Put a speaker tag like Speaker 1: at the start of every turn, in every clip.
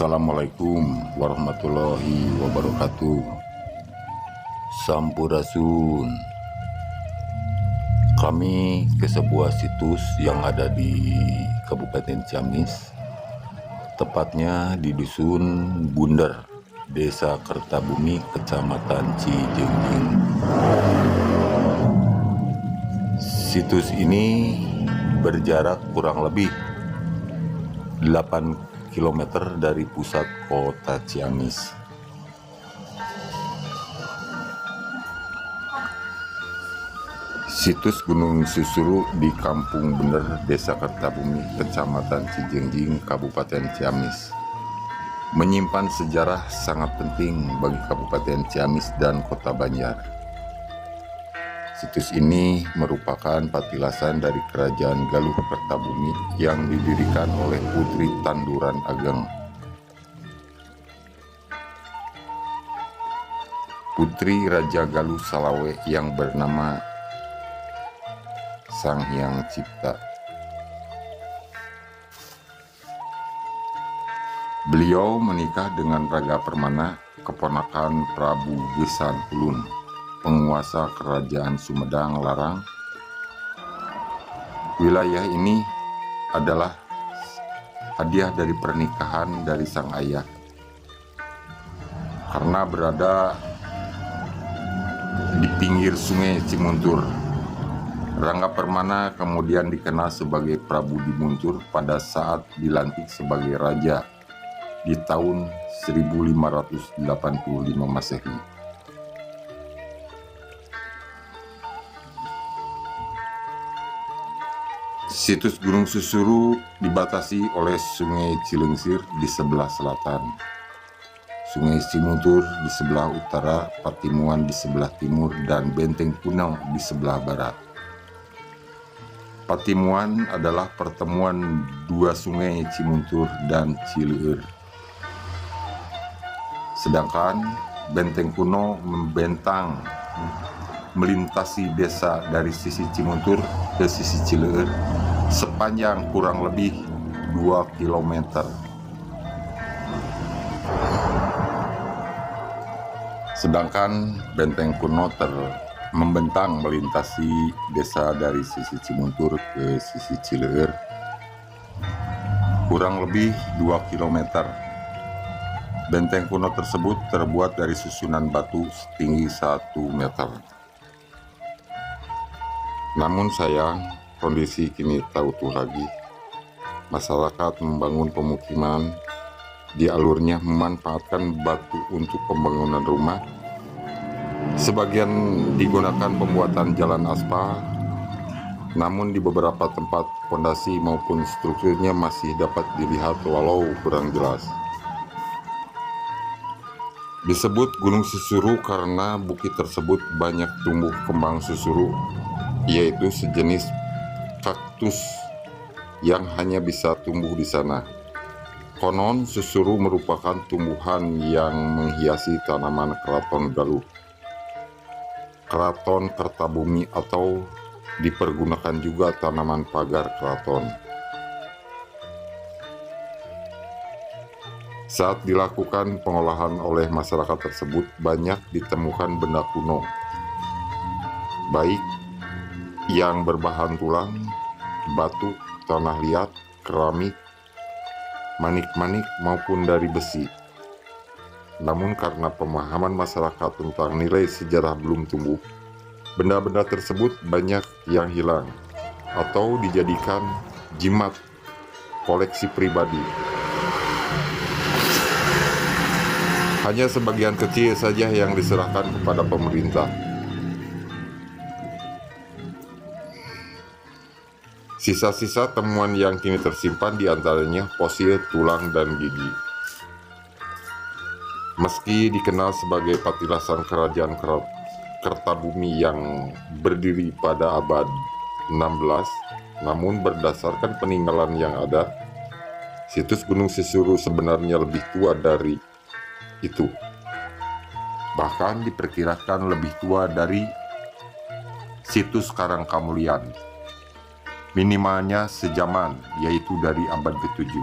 Speaker 1: Assalamualaikum warahmatullahi wabarakatuh. Sampurasun. Kami ke sebuah situs yang ada di Kabupaten Ciamis, tepatnya di Dusun Bunder, Desa Kertabumi, Kecamatan Cijengjing. Situs ini berjarak kurang lebih 8 km dari pusat kota Ciamis. Situs Gunung Susuru di Kampung Bunder, Desa Kertabumi, Kecamatan Cijengjing, Kabupaten Ciamis, menyimpan sejarah sangat penting bagi Kabupaten Ciamis dan Kota Banjar. Situs ini merupakan patilasan dari Kerajaan Galuh Kertabumi yang didirikan oleh Putri Tanduran Ageng. Putri Raja Galuh Salawe yang bernama Sang Hyang Cipta. Beliau menikah dengan Raga Permana, keponakan Prabu Gesan Ulun, penguasa Kerajaan Sumedang Larang. Wilayah ini adalah hadiah dari pernikahan dari sang ayah. Karena berada di pinggir sungai Cimuntur, Rangga Permana kemudian dikenal sebagai Prabu Dimuntur pada saat dilantik sebagai raja di tahun 1585 Masehi. Situs Gunung Susuru dibatasi oleh Sungai Cilengsir di sebelah selatan, Sungai Cimuntur di sebelah utara, Patimuan di sebelah timur, dan Benteng Kuno di sebelah barat. Patimuan adalah pertemuan dua sungai Cimuntur dan Cileur. Sedangkan Benteng Kuno membentang melintasi desa dari sisi Cimuntur ke sisi Cileur sepanjang kurang lebih 2 km. Sedangkan Benteng Kuno membentang melintasi desa dari sisi Cimuntur ke sisi Cileur kurang lebih 2 km. Benteng kuno tersebut terbuat dari susunan batu setinggi 1 meter. Namun sayang, kondisi kini tak utuh lagi. Masyarakat membangun pemukiman, di alurnya memanfaatkan batu untuk pembangunan rumah. Sebagian digunakan pembuatan jalan aspal, namun di beberapa tempat fondasi maupun strukturnya masih dapat dilihat walau kurang jelas. Disebut Gunung Susuru karena bukit tersebut banyak tumbuh kembang susuru, yaitu sejenis kaktus yang hanya bisa tumbuh di sana. Konon susuru merupakan tumbuhan yang menghiasi tanaman Keraton Galuh, Keraton Kertabumi, atau dipergunakan juga tanaman pagar keraton. Saat dilakukan pengolahan oleh masyarakat tersebut, banyak ditemukan benda kuno, baik yang berbahan tulang, batu, tanah liat, keramik, manik-manik maupun dari besi. Namun karena pemahaman masyarakat tentang nilai sejarah belum tumbuh, benda-benda tersebut banyak yang hilang atau dijadikan jimat koleksi pribadi. Hanya sebagian kecil saja yang diserahkan kepada pemerintah. Sisa-sisa temuan yang kini tersimpan diantaranya fosil tulang dan gigi. Meski dikenal sebagai patilasan Kerajaan Kertabumi yang berdiri pada abad 16, namun berdasarkan peninggalan yang ada, situs Gunung Susuru sebenarnya lebih tua dari itu. Bahkan diperkirakan lebih tua dari situs Karangkamulian, minimalnya sejaman, yaitu dari abad ke-7.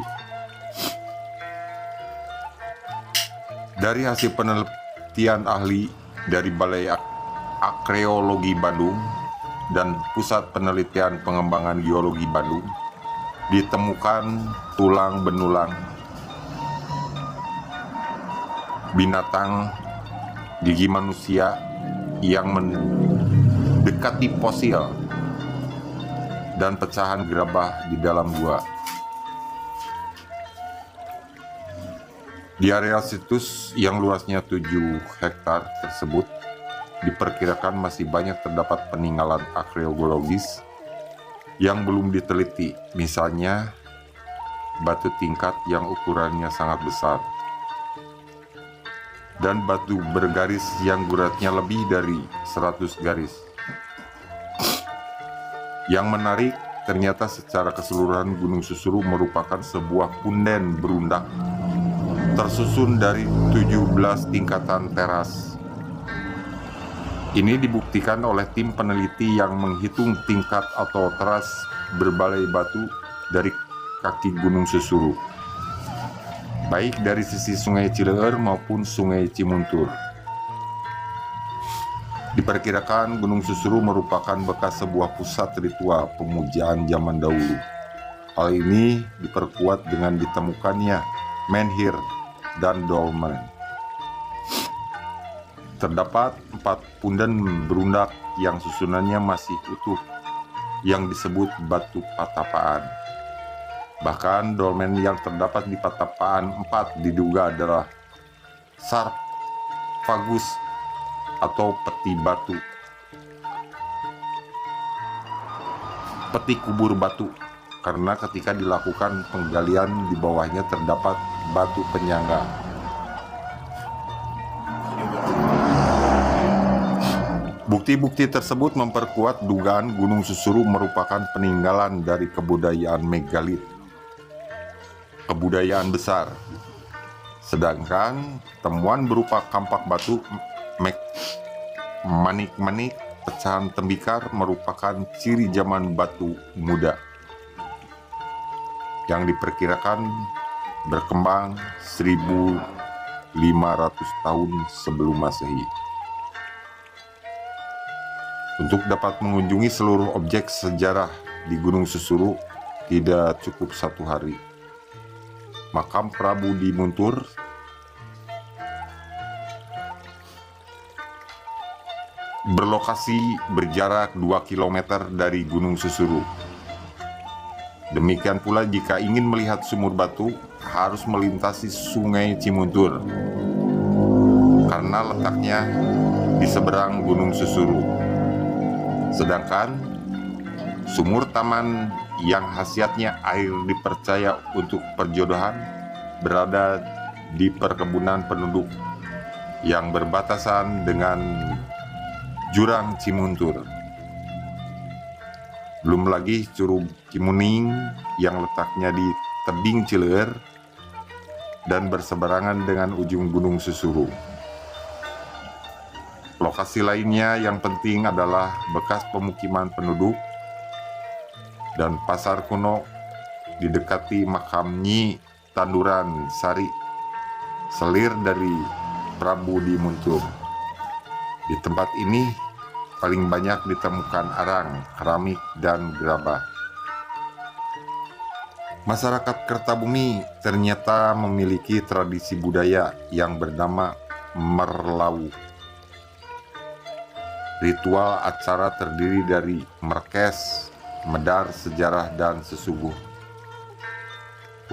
Speaker 1: Dari hasil penelitian ahli dari Balai Arkeologi Bandung dan Pusat Penelitian Pengembangan Geologi Bandung, ditemukan tulang benulang binatang gigi manusia yang mendekati fosil dan pecahan gerabah di dalam gua. Di area situs yang luasnya 7 hektar tersebut, diperkirakan masih banyak terdapat peninggalan arkeologis yang belum diteliti, misalnya batu tingkat yang ukurannya sangat besar, dan batu bergaris yang beratnya lebih dari 100 garis. Yang menarik, ternyata secara keseluruhan Gunung Susuru merupakan sebuah punden berundak tersusun dari 17 tingkatan teras. Ini dibuktikan oleh tim peneliti yang menghitung tingkat atau teras berbalai batu dari kaki Gunung Susuru, baik dari sisi Sungai Cileueur maupun Sungai Cimuntur. Diperkirakan Gunung Susuru merupakan bekas sebuah pusat ritual pemujaan zaman dahulu. Hal ini diperkuat dengan ditemukannya menhir dan dolmen. Terdapat 4 punden berundak yang susunannya masih utuh yang disebut batu patapaan. Bahkan dolmen yang terdapat di patapaan 4 diduga adalah sarfagus atau peti batu, peti kubur batu, karena ketika dilakukan penggalian di bawahnya terdapat batu penyangga. Bukti-bukti tersebut memperkuat dugaan Gunung Susuru merupakan peninggalan dari kebudayaan megalit, kebudayaan besar. Sedangkan temuan berupa kampak batu, manik-manik, pecahan tembikar merupakan ciri zaman batu muda yang diperkirakan berkembang 1500 tahun sebelum Masehi. Untuk dapat mengunjungi seluruh objek sejarah di Gunung Susuru tidak cukup 1 hari. Makam Prabu di Muntur berlokasi berjarak 2 km dari Gunung Susuru. Demikian pula jika ingin melihat sumur batu, harus melintasi Sungai Cimuntur karena letaknya di seberang Gunung Susuru. Sedangkan sumur taman yang khasiatnya air dipercaya untuk perjodohan berada di perkebunan penduduk yang berbatasan dengan jurang Cimuntur. Belum lagi Curug Cimuning yang letaknya di tebing Cileueur dan berseberangan dengan ujung Gunung Susuru. Lokasi lainnya yang penting adalah bekas pemukiman penduduk dan pasar kuno didekati makam Nyi Tanduran Sari, selir dari Prabu di Muntur. Di tempat ini paling banyak ditemukan arang, keramik, dan gerabah. Masyarakat Kertabumi ternyata memiliki tradisi budaya yang bernama Merlau. Ritual acara terdiri dari merkes, medar, sejarah, dan sesuguh.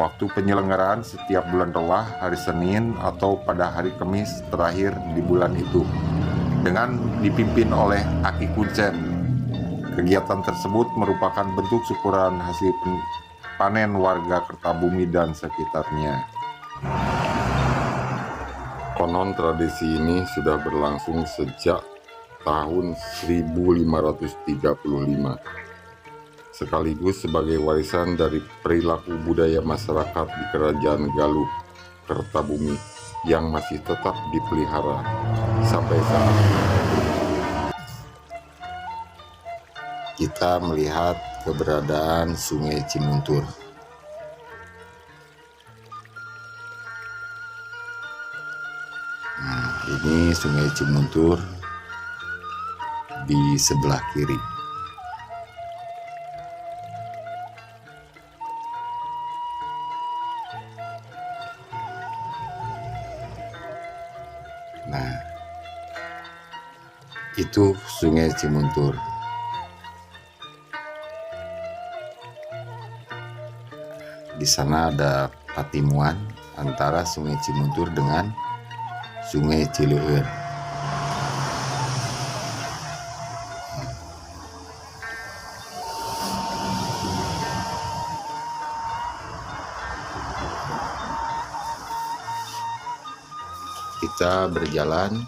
Speaker 1: Waktu penyelenggaraan setiap bulan Rewah, hari Senin atau pada hari Kamis terakhir di bulan itu, dengan dipimpin oleh Aki Kuncen. Kegiatan tersebut merupakan bentuk syukuran hasil panen warga Kertabumi dan sekitarnya. Konon tradisi ini sudah berlangsung sejak tahun 1535, sekaligus sebagai warisan dari perilaku budaya masyarakat di Kerajaan Galuh, Kertabumi, yang masih tetap dipelihara sampai saat ini. Kita melihat keberadaan Sungai Cimuntur. Ini Sungai Cimuntur di sebelah kiri. Nah, itu Sungai Cimuntur. Di sana ada patimuan antara Sungai Cimuntur dengan Sungai Cileueur. Kita berjalan.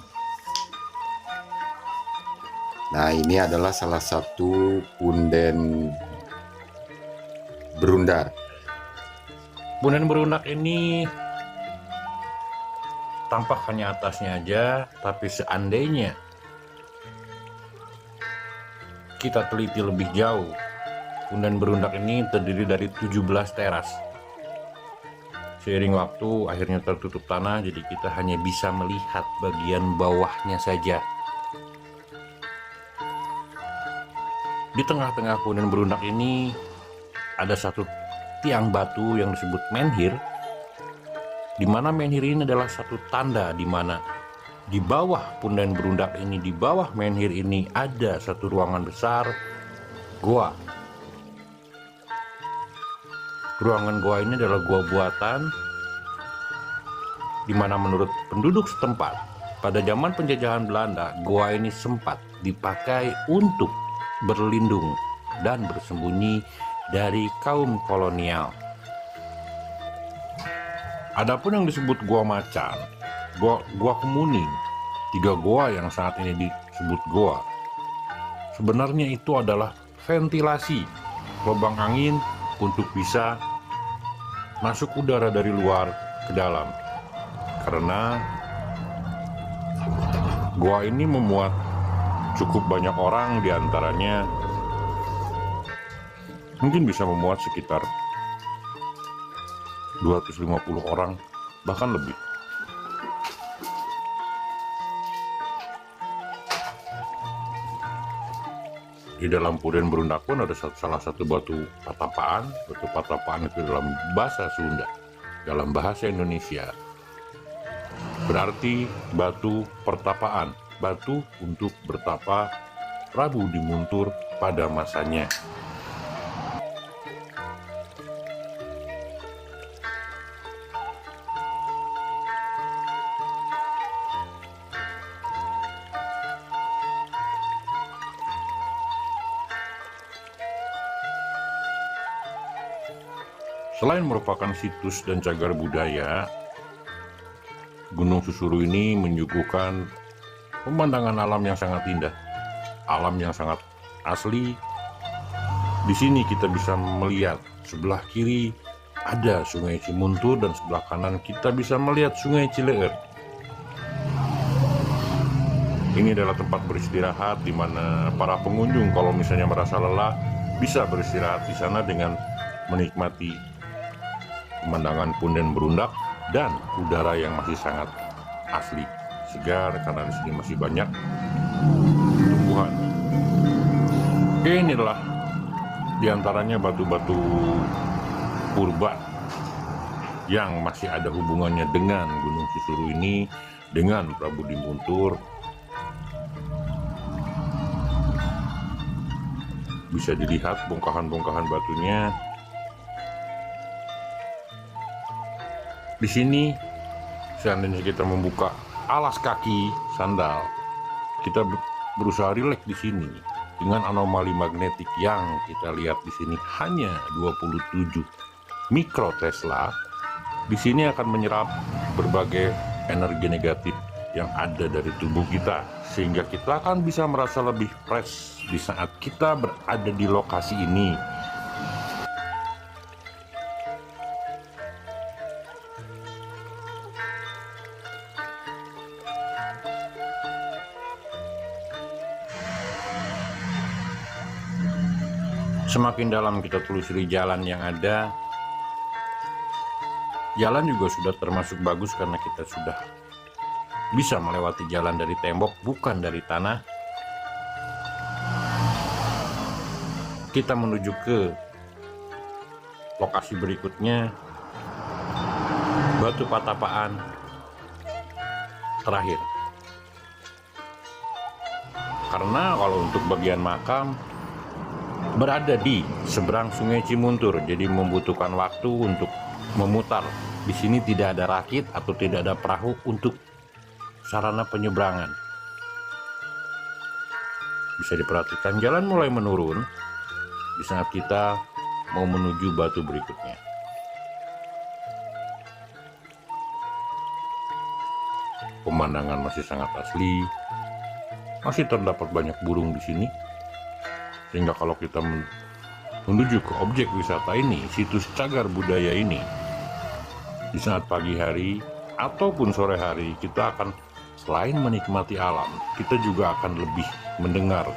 Speaker 1: Nah, ini adalah salah satu punden berundar.
Speaker 2: Punden berundak ini tampak hanya atasnya aja, tapi seandainya kita teliti lebih jauh, punden berundak ini terdiri dari 17 teras. Seiring waktu akhirnya tertutup tanah, jadi kita hanya bisa melihat bagian bawahnya saja. Di tengah-tengah punden berundak ini ada satu tiang batu yang disebut menhir, di mana menhir ini adalah satu tanda di mana di bawah punden berundak ini, di bawah menhir ini ada satu ruangan besar, goa. Ruangan goa ini adalah goa buatan, di mana menurut penduduk setempat pada zaman penjajahan Belanda, goa ini sempat dipakai untuk berlindung dan bersembunyi dari kaum kolonial. Adapun yang disebut Goa Macan, Goa Kemuning, 3 goa yang saat ini disebut goa, sebenarnya itu adalah ventilasi lubang angin untuk bisa masuk udara dari luar ke dalam. Karena goa ini memuat cukup banyak orang, diantaranya mungkin bisa memuat sekitar 250 orang, bahkan lebih. Di dalam punden berundak pun ada salah satu batu patapaan. Batu patapaan itu dalam bahasa Sunda, dalam bahasa Indonesia berarti batu pertapaan, batu untuk bertapa Prabu Dimuntur pada masanya. Selain merupakan situs dan cagar budaya, Gunung Susuru ini menyuguhkan pemandangan alam yang sangat indah, alam yang sangat asli. Di sini kita bisa melihat sebelah kiri ada Sungai Cimuntur dan sebelah kanan kita bisa melihat Sungai Cileueur. Ini adalah tempat beristirahat di mana para pengunjung kalau misalnya merasa lelah bisa beristirahat di sana dengan menikmati pemandangan punden berundak dan udara yang masih sangat asli, segar karena di sini masih banyak tumbuhan. Inilah diantaranya batu-batu purba yang masih ada hubungannya dengan Gunung Susuru ini, dengan Prabu Dimuntur. Bisa dilihat bongkahan-bongkahan batunya. Di sini, seandainya kita membuka alas kaki sandal, kita berusaha rileks di sini dengan anomali magnetik yang kita lihat di sini hanya 27 mikrotesla. Di sini akan menyerap berbagai energi negatif yang ada dari tubuh kita, sehingga kita akan bisa merasa lebih fresh di saat kita berada di lokasi ini. Semakin dalam kita telusuri jalan yang ada, jalan juga sudah termasuk bagus karena kita sudah bisa melewati jalan dari tembok, bukan dari tanah. Kita menuju ke lokasi berikutnya, batu patapaan terakhir. Karena kalau untuk bagian makam berada di seberang Sungai Cimuntur, jadi membutuhkan waktu untuk memutar. Di sini tidak ada rakit atau tidak ada perahu untuk sarana penyeberangan. Bisa diperhatikan jalan mulai menurun di saat kita mau menuju batu berikutnya. Pemandangan masih sangat asli, masih terdapat banyak burung di sini, sehingga kalau kita menuju ke objek wisata ini, situs cagar budaya ini, di saat pagi hari ataupun sore hari, kita akan selain menikmati alam, kita juga akan lebih mendengar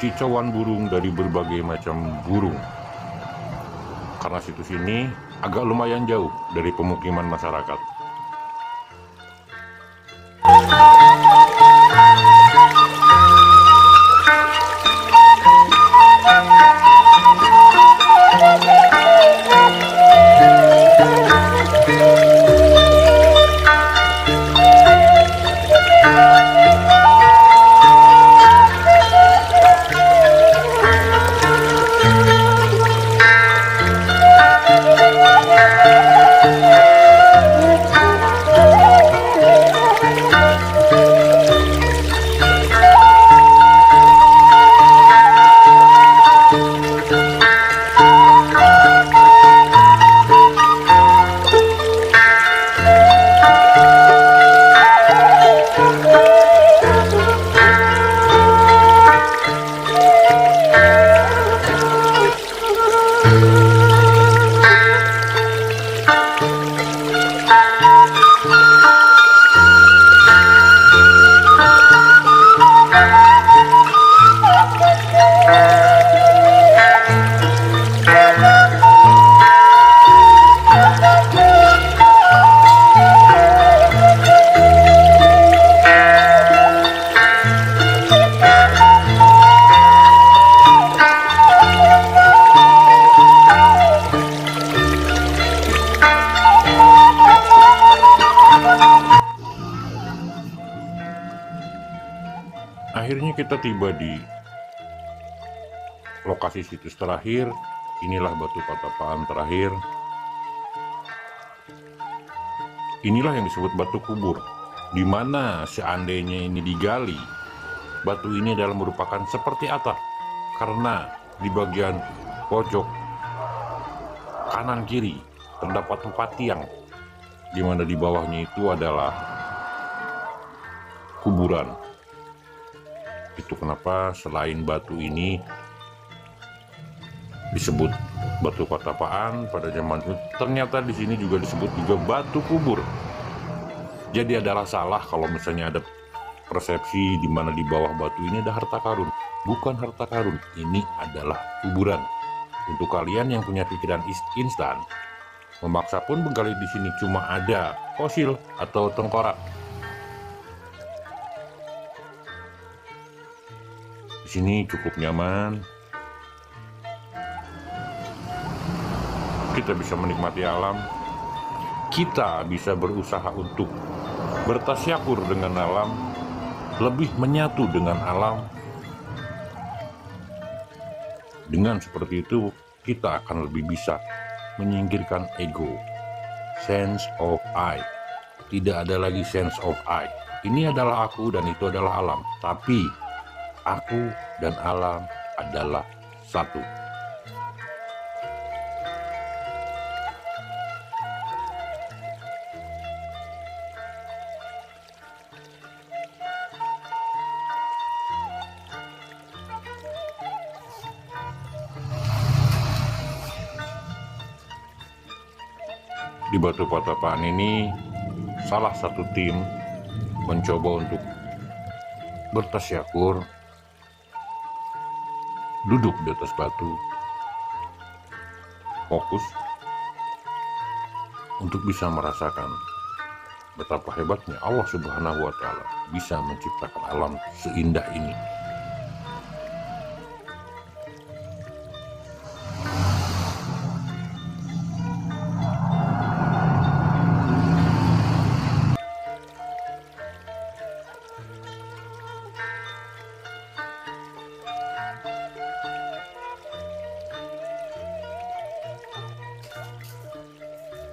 Speaker 2: kicauan burung dari berbagai macam burung. Karena situs ini agak lumayan jauh dari pemukiman masyarakat. Akhirnya kita tiba di lokasi situs terakhir. Inilah batu patapaan terakhir. Inilah yang disebut batu kubur, di mana seandainya ini digali, batu ini adalah merupakan seperti atap, karena di bagian pojok kanan kiri terdapat 4 tiang, di mana di bawahnya itu adalah kuburan. Itu kenapa selain batu ini disebut batu patapaan pada zaman itu, ternyata di sini juga disebut juga batu kubur. Jadi adalah salah kalau misalnya ada persepsi di mana di bawah batu ini ada harta karun. Bukan harta karun, ini adalah kuburan. Untuk kalian yang punya pikiran instan, memaksa pun menggali di sini cuma ada fosil atau tengkorak. Di sini cukup nyaman. Kita bisa menikmati alam. Kita bisa berusaha untuk bertasyakur dengan alam, lebih menyatu dengan alam. Dengan seperti itu, kita akan lebih bisa menyingkirkan ego, sense of I. Tidak ada lagi sense of I. Ini adalah aku dan itu adalah alam. Tapi aku dan alam adalah satu. Di batu patapaan ini, salah satu tim mencoba untuk bertasyakur, duduk di atas batu, fokus untuk bisa merasakan betapa hebatnya Allah Subhanahu wa Ta'ala bisa menciptakan alam seindah ini.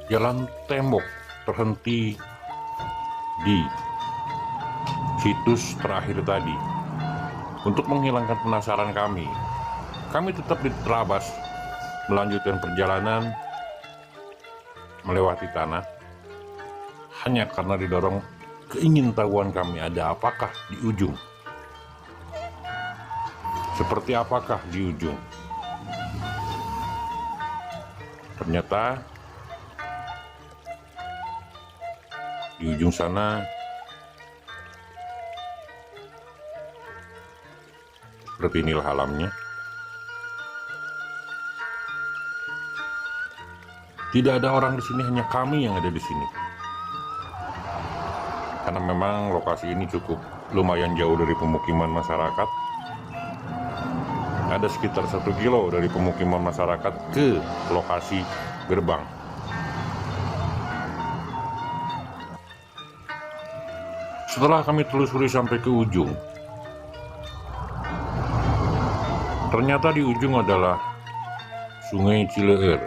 Speaker 2: Jalan tembok terhenti di situs terakhir tadi. Untuk menghilangkan penasaran kami tetap diterabas melanjutkan perjalanan melewati tanah hanya karena didorong keingintahuan kami ada apakah di ujung. Seperti apakah di ujung? Ternyata di ujung sana seperti inilah alamnya. Tidak ada orang di sini, hanya kami yang ada di sini. Karena memang lokasi ini cukup lumayan jauh dari pemukiman masyarakat. Ada sekitar 1 kilo dari pemukiman masyarakat ke lokasi gerbang. Setelah kami telusuri sampai ke ujung, ternyata di ujung adalah Sungai Cileer.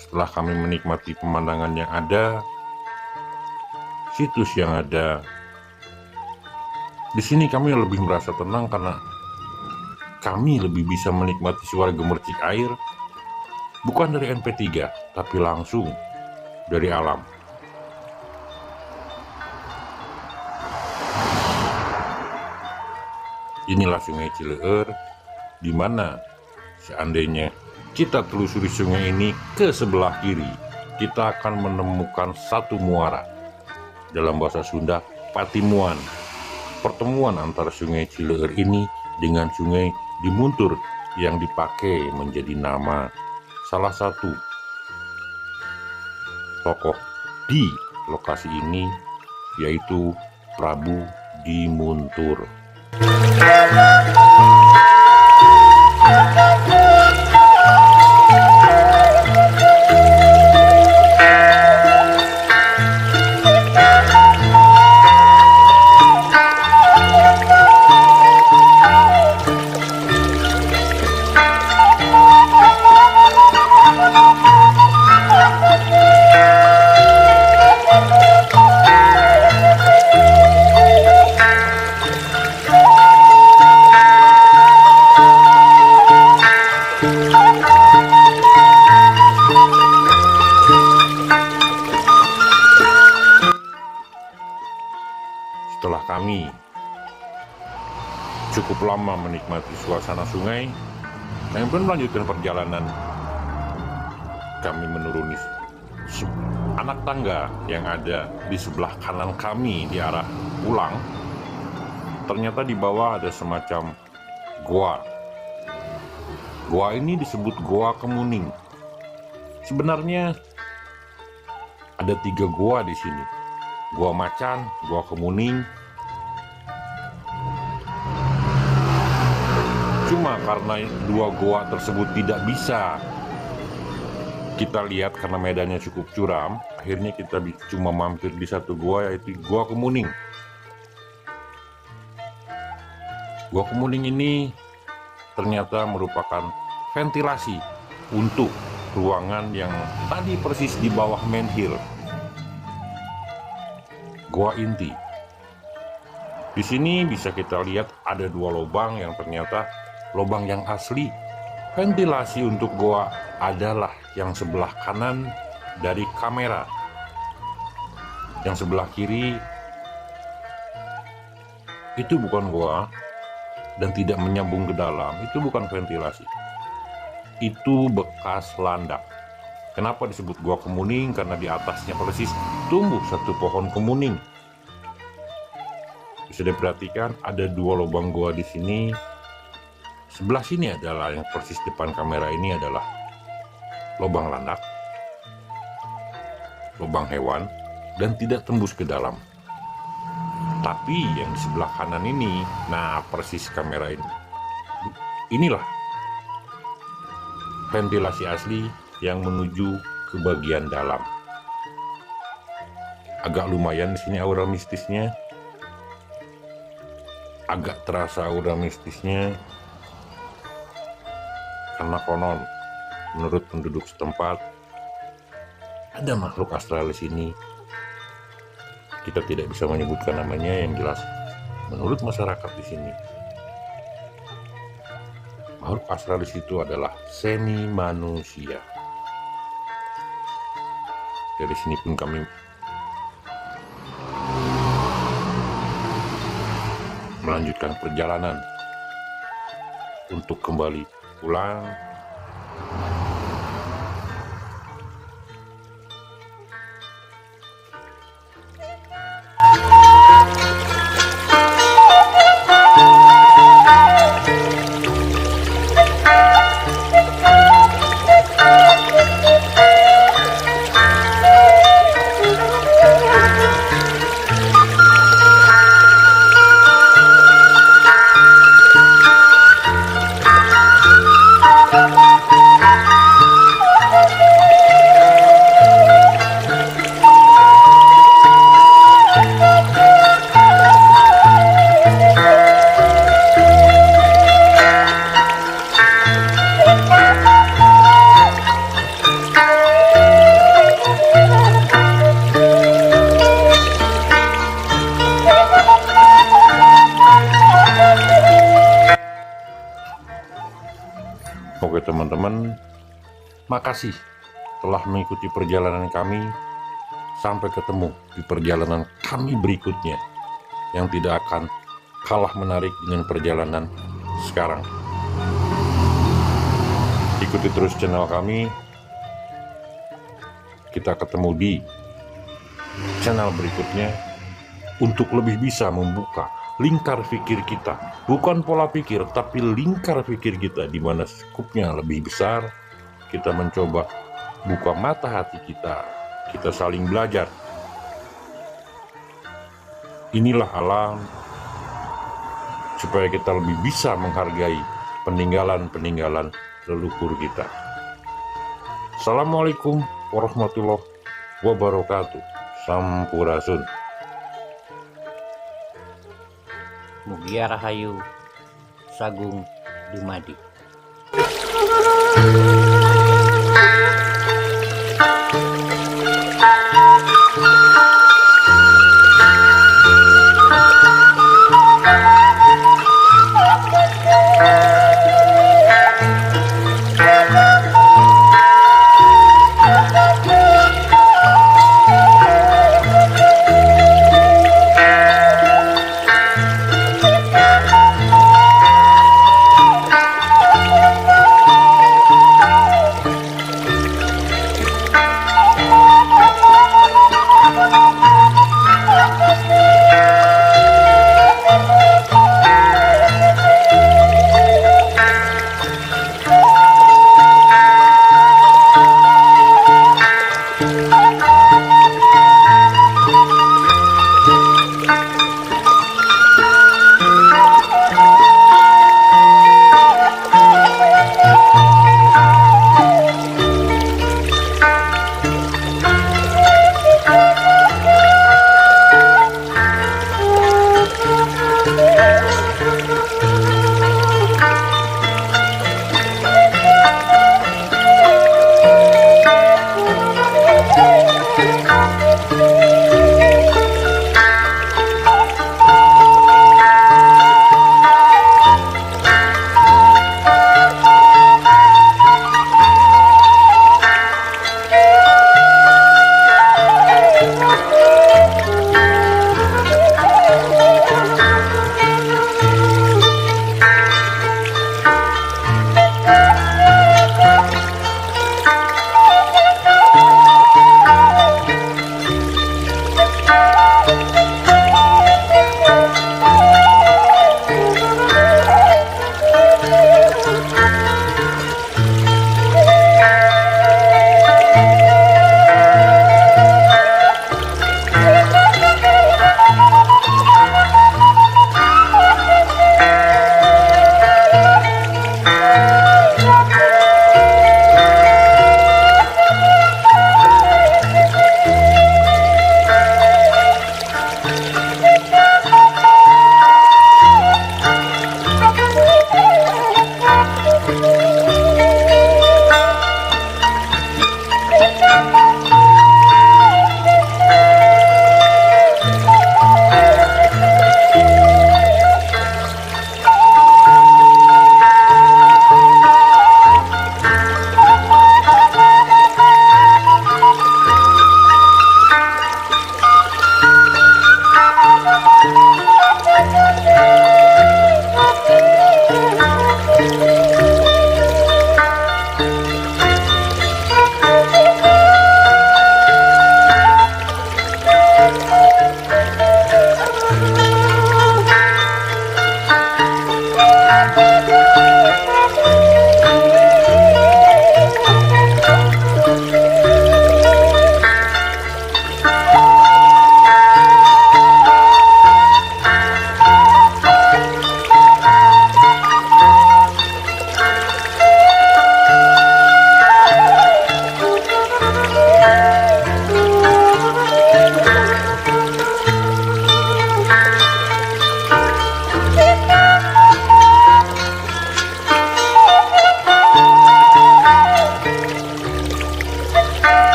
Speaker 2: Setelah kami menikmati pemandangan yang ada, situs yang ada, di sini kami lebih merasa tenang karena kami lebih bisa menikmati suara gemercik air, bukan dari NP3, tapi langsung dari alam. Inilah Sungai Cileer, di mana seandainya kita telusuri sungai ini ke sebelah kiri, kita akan menemukan satu muara. Dalam bahasa Sunda, Patimuan. Pertemuan antara Sungai Cileer ini dengan Sungai Dimuntur yang dipakai menjadi nama salah satu tokoh di lokasi ini, yaitu Prabu Dimuntur. Setelah kami cukup lama menikmati suasana sungai, kami pun melanjutkan perjalanan. Kami menuruni anak tangga yang ada di sebelah kanan kami di arah pulang. Ternyata di bawah ada semacam goa. Goa ini disebut Goa Kemuning. Sebenarnya ada 3 goa di sini. Goa Macan, Goa Kemuning. Cuma karena 2 goa tersebut tidak bisa kita lihat karena medannya cukup curam, akhirnya kita cuma mampir di 1 goa, yaitu Goa Kemuning. Goa Kemuning ini ternyata merupakan ventilasi untuk ruangan yang tadi persis di bawah menhir. Goa inti. Di sini bisa kita lihat ada 2 lubang yang ternyata lubang yang asli. Ventilasi untuk goa adalah yang sebelah kanan dari kamera. Yang sebelah kiri itu bukan goa dan tidak menyambung ke dalam. Itu bukan ventilasi. Itu bekas landak. Kenapa disebut Goa Kemuning? Karena di atasnya persis tumbuh 1 pohon kemuning. Bisa diperhatikan ada 2 lubang goa di sini. Sebelah sini adalah yang persis depan kamera ini adalah lubang landak. lubang hewan dan tidak tembus ke dalam. Tapi yang di sebelah kanan ini, nah persis kamera ini, inilah ventilasi asli yang menuju ke bagian dalam. Agak lumayan di sini aura mistisnya. Agak terasa aura mistisnya karena konon menurut penduduk setempat ada makhluk astral di sini. Kita tidak bisa menyebutkan namanya, yang jelas menurut masyarakat di sini makhluk astral di situ adalah semi manusia. Dari sini pun kami melanjutkan perjalanan untuk kembali pulang. Oke teman-teman, makasih telah mengikuti perjalanan kami. Sampai ketemu di perjalanan kami berikutnya yang tidak akan kalah menarik dengan perjalanan sekarang. Ikuti terus channel kami. Kita ketemu di channel berikutnya untuk lebih bisa membuka lingkar pikir kita, bukan pola pikir, tapi lingkar pikir kita, di mana skupnya lebih besar. Kita mencoba buka mata hati kita saling belajar. Inilah alam, supaya kita lebih bisa menghargai peninggalan-peninggalan leluhur kita. Assalamualaikum warahmatullahi wabarakatuh. Sampurasun.
Speaker 3: Mugia Rahayu Sagung Dumadi.